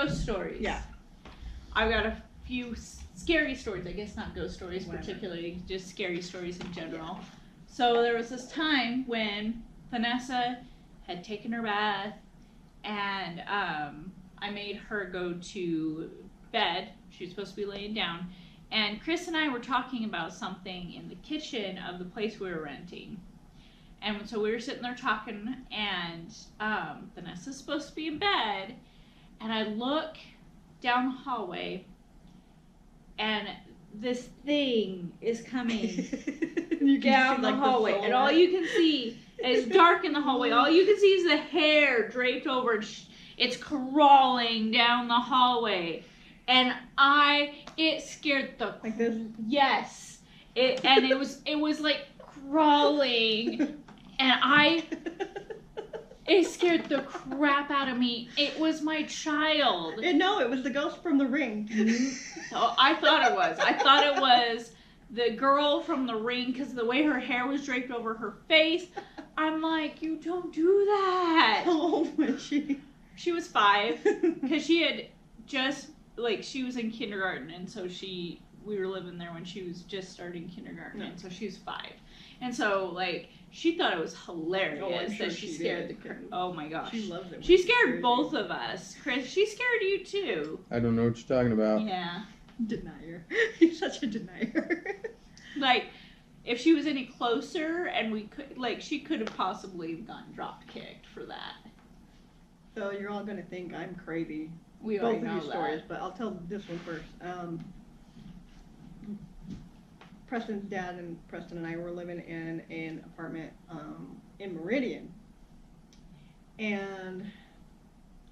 ghost stories. Yeah. I've got a few scary stories. I guess not ghost stories Whatever. particularly, just scary stories in general. So there was this time when Vanessa had taken her bath, and I made her go to bed. She was supposed to be laying down. And Chris and I were talking about something in the kitchen of the place we were renting. And so we were sitting there talking, and Vanessa's supposed to be in bed. And I look down the hallway, and this thing is coming down the hallway. And all you can see is dark in the hallway. All you can see is the hair draped over. It's crawling down the hallway. And it scared the... Like this? Yes. It was like crawling. And it scared the crap out of me. It was my child. No, it was the ghost from The Ring. So I thought it was. I thought it was the girl from The Ring because of the way her hair was draped over her face. I'm like, you don't do that. How old was she? She was 5 because she had just, like, she was in kindergarten, and so we were living there when she was just starting kindergarten, and so she was 5. And so, like, she thought it was hilarious that she scared the crap. Oh my gosh. She loves it. She scared both of us. Chris, she scared you too. I don't know what you're talking about. Yeah. Denier. You're such a denier. Like, if she was any closer and we could, like, she could have possibly gotten drop kicked for that. So you're all going to think I'm crazy. We both already of know your stories, that. but I'll tell this one first. Preston's dad and Preston and I were living in an apartment in Meridian, and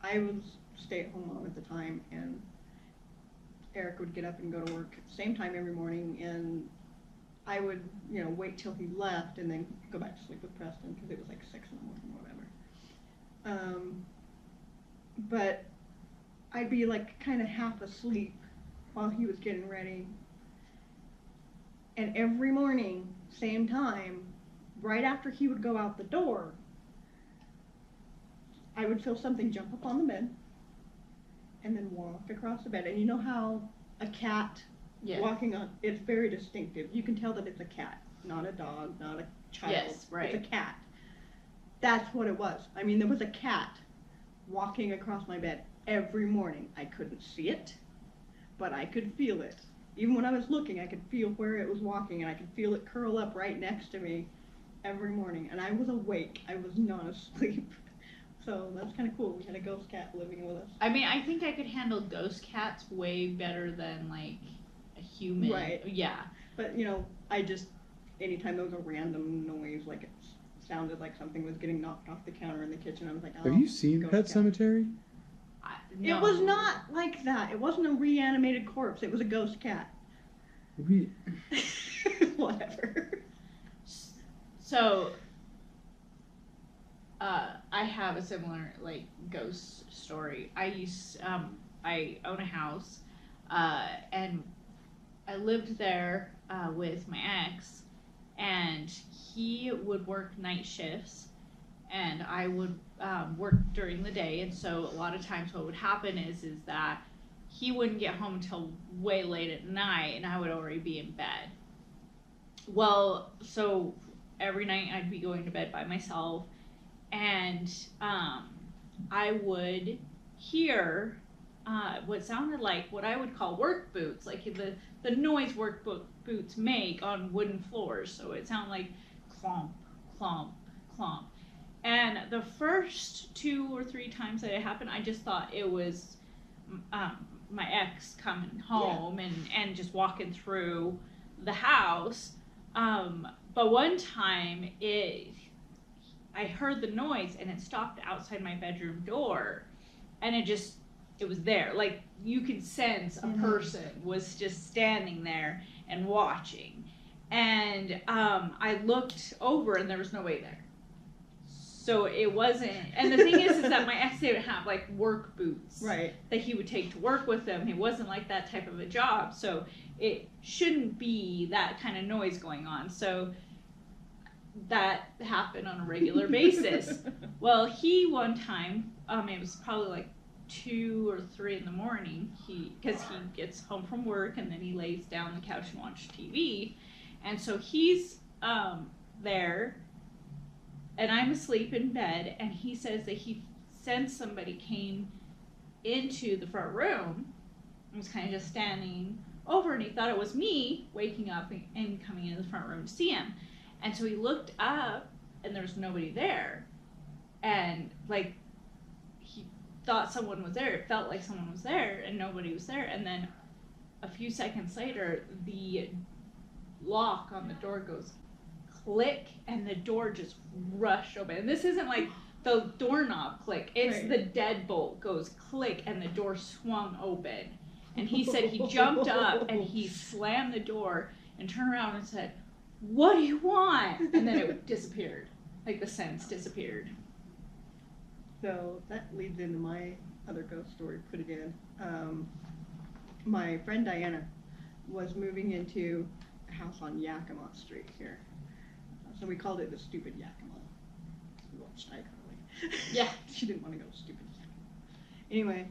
I was stay-at-home mom at the time, and Eric would get up and go to work at the same time every morning, and I would, wait till he left and then go back to sleep with Preston because it was like 6 in the morning or whatever. But I'd be like kind of half asleep while he was getting ready. And every morning, same time, right after he would go out the door, I would feel something jump up on the bed and then walk across the bed. And you know how a cat walking on, it's very distinctive. You can tell that it's a cat, not a dog, not a child. Yes, right. It's a cat. That's what it was. I mean, there was a cat walking across my bed every morning. I couldn't see it, but I could feel it. Even when I was looking, I could feel where it was walking, and I could feel it curl up right next to me every morning. And I was awake. I was not asleep. So that's kind of cool. We had a ghost cat living with us. I mean, I think I could handle ghost cats way better than, like, a human. Right. Yeah. But, I just, anytime there was a random noise, like it sounded like something was getting knocked off the counter in the kitchen, I was like, oh. Have you seen Pet Sematary? No. It was not like that. It wasn't a reanimated corpse. It was a ghost cat. Whatever. So, I have a similar, like, ghost story. I own a house, and I lived there with my ex, and he would work night shifts, and I would work during the day, and so a lot of times what would happen is that he wouldn't get home until way late at night, and I would already be in bed. Well, so every night I'd be going to bed by myself, and I would hear what sounded like what I would call work boots, like the noise work boots make on wooden floors. So it sounded like clomp, clomp, clomp. And the first 2 or 3 times that it happened, I just thought it was my ex coming home and just walking through the house. But one time I heard the noise and it stopped outside my bedroom door, and it was there. Like, you could sense a person was just standing there and watching. And I looked over and there was nobody there. So it wasn't, and the thing is that my ex didn't have like work boots that he would take to work with him. He wasn't like that type of a job, so it shouldn't be that kind of noise going on. So that happened on a regular basis. Well, he one time, it was probably like 2 or 3 in the morning, because he gets home from work and then he lays down on the couch and watches TV, and so he's there, and I'm asleep in bed, and he says that he sensed somebody came into the front room and was kind of just standing over, and he thought it was me waking up and coming into the front room to see him. And so he looked up and there was nobody there, and like he thought someone was there. It felt like someone was there and nobody was there. And then a few seconds later, the lock on the door goes click and the door just rushed open. And this isn't like the doorknob click, it's Right. the deadbolt goes click and the door swung open. And he said he jumped up and he slammed the door and turned around and said, "What do you want?" And then it disappeared. Like the sense disappeared. So that leads into my other ghost story pretty good. My friend Diana was moving into a house on Yakima Street here. So we called it the Stupid Yakima. A little shy girly. Yeah. She didn't want to go to Stupid Yakima. Anyway,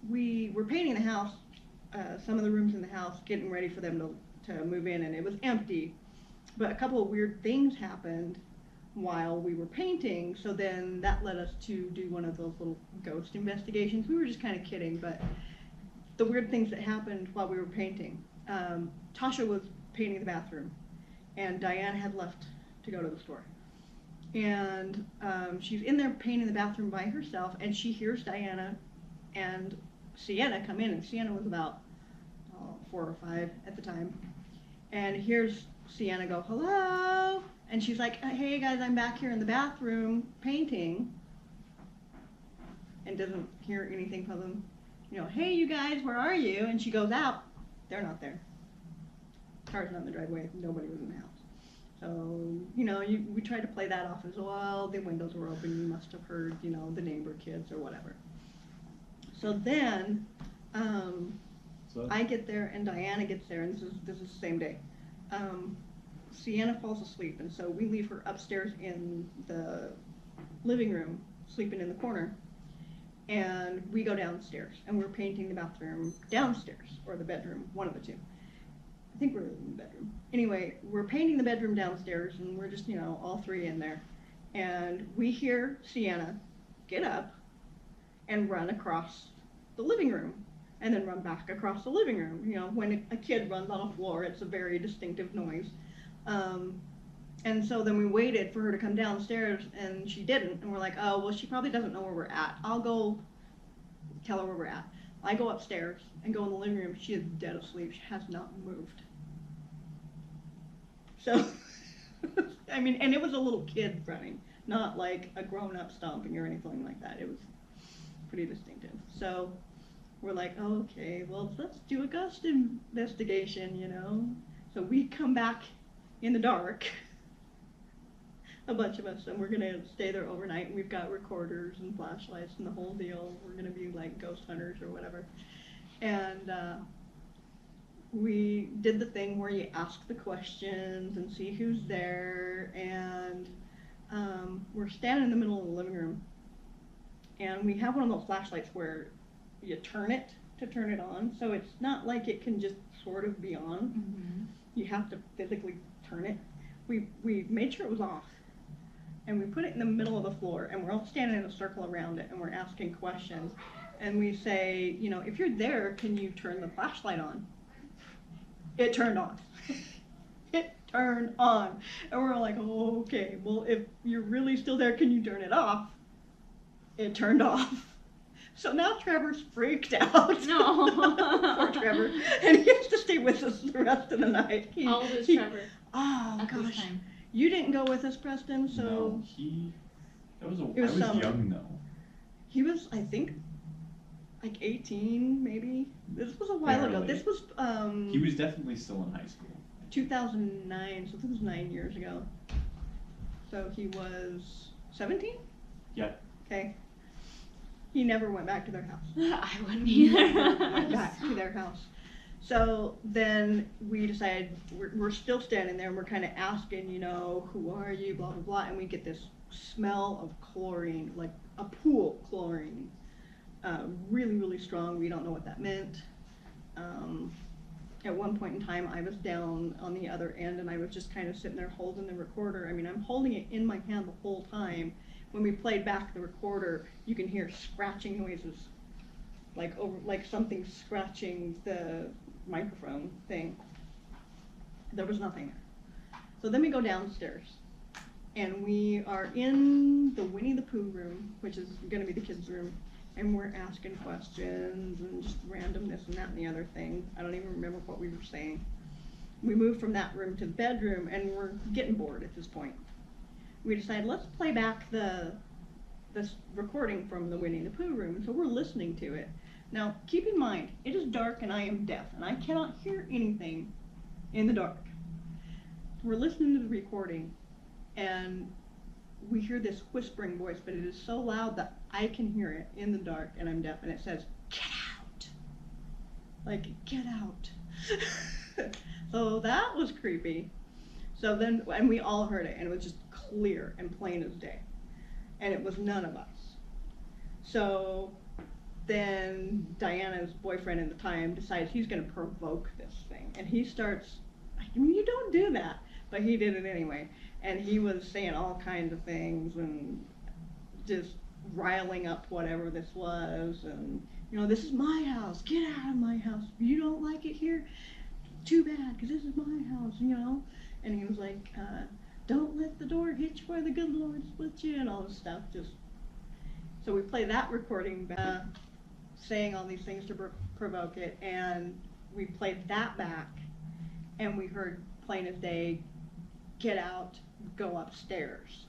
we were painting the house, some of the rooms in the house, getting ready for them to move in, and it was empty. But a couple of weird things happened while we were painting, so then that led us to do one of those little ghost investigations. We were just kind of kidding, but the weird things that happened while we were painting. Tasha was painting the bathroom, and Diane had left to go to the store. And she's in there painting the bathroom by herself, and she hears Diana and Sienna come in, and Sienna was about 4 or 5 at the time, and hears Sienna go, "Hello," and she's like, "Hey guys, I'm back here in the bathroom painting," and doesn't hear anything from them. "Hey you guys, where are you?" And she goes out, they're not there. Car's not in the driveway, nobody was in the house. So, we tried to play that off as, well, the windows were open, you must have heard, the neighbor kids or whatever. So then, I get there and Diana gets there, and this is the same day. Sienna falls asleep, and so we leave her upstairs in the living room, sleeping in the corner, and we go downstairs, and we're painting the bathroom downstairs, or the bedroom, one of the two. I think we're in the bedroom. Anyway, we're painting the bedroom downstairs, and we're just, all 3 in there, and we hear Sienna get up and run across the living room, and then run back across the living room. When a kid runs on a floor, it's a very distinctive noise. And so then we waited for her to come downstairs, and she didn't, and we're like, oh, well, she probably doesn't know where we're at. I'll go tell her where we're at. I go upstairs and go in the living room. She is dead asleep. She has not moved. So, and it was a little kid running, not like a grown-up stomping or anything like that. It was pretty distinctive. So we're like, okay, well, let's do a ghost investigation, So we come back in the dark, a bunch of us, and we're gonna stay there overnight, and we've got recorders and flashlights and the whole deal. We're gonna be like ghost hunters or whatever. And we did the thing where you ask the questions and see who's there, and we're standing in the middle of the living room, and we have one of those flashlights where you turn it to turn it on, so it's not like it can just sort of be on. Mm-hmm. You have to physically turn it. We made sure it was off, and we put it in the middle of the floor, and we're all standing in a circle around it, and we're asking questions, and we say, if you're there, can you turn the flashlight on? It turned on. It turned on. And we're like, oh, okay, well, if you're really still there, can you turn it off? It turned off. So now Trevor's freaked out. No. Poor Trevor. And he has to stay with us the rest of the night. How old is Trevor? Oh, at this gosh. time? You didn't go with us, Preston, so... No, I was summer. young though. He was, I think, like 18, maybe. This was a while ago. Barely. This was, He was definitely still in high school. 2009, so this was 9 years ago. So he was 17? Yeah. Okay. He never went back to their house. I wouldn't either. Went back to their house. So then we decided we're still standing there, and we're kind of asking, who are you, blah, blah, blah, and we get this smell of chlorine, like a pool chlorine. Really, really strong. We don't know what that meant. At one point in time, I was down on the other end, and I was just kind of sitting there holding the recorder. I mean, I'm holding it in my hand the whole time. When we played back the recorder, you can hear scratching noises, like something scratching the microphone thing. There was nothing there. So then we go downstairs, and we are in the Winnie the Pooh room, which is going to be the kids' room, and we're asking questions and just random this and that and the other thing. I don't even remember what we were saying. We moved from that room to the bedroom, and we're getting bored at this point. We decided, let's play back this recording from the Winnie the Pooh room, so we're listening to it. Now, keep in mind, it is dark and I am deaf, and I cannot hear anything in the dark. We're listening to the recording, and we hear this whispering voice, but it is so loud that I can hear it in the dark, and I'm deaf, and it says, "Get out!" Like, get out. So that was creepy. So then, and we all heard it, and it was just clear and plain as day. And it was none of us. So then Diana's boyfriend at the time decides he's going to provoke this thing. And he starts, I mean, you don't do that, but he did it anyway. And he was saying all kinds of things and just riling up whatever this was. And, you know, this is my house. Get out of my house. If you don't like it here, too bad, because this is my house, you know. And he was like, don't let the door hit you where the good Lord split you, and all this stuff. So we play that recording back, saying all these things to provoke it, and we played that back, and we heard plain as day, get out, go upstairs.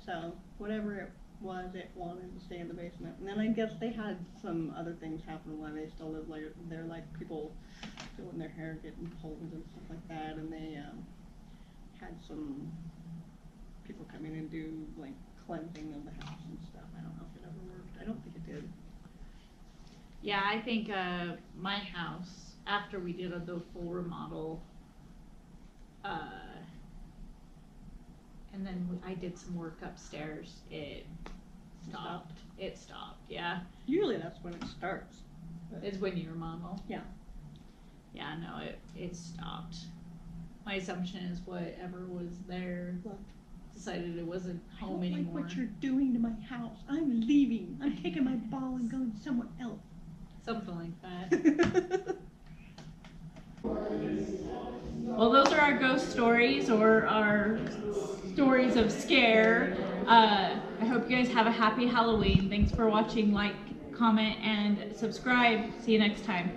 So whatever it was, it wanted to stay in the basement. And then I guess they had some other things happen while they still lived there, like people doing their hair, getting pulled and stuff like that, and they had some people come in and do like cleansing of the house and stuff. I don't know if it ever worked. I don't think it did. Yeah, I think my house, after we did the full remodel, and then I did some work upstairs, it stopped. It stopped, yeah. Usually that's when it starts. It's when you remodel. Yeah. Yeah, no, it stopped. My assumption is whatever was there decided it wasn't home anymore. I don't like what you're doing to my house. I'm leaving. I'm taking my ball and going somewhere else. Something like that. Well, those are our ghost stories, or our stories of scare. I hope you guys have a happy Halloween. Thanks for watching. Like, comment, and subscribe. See you next time.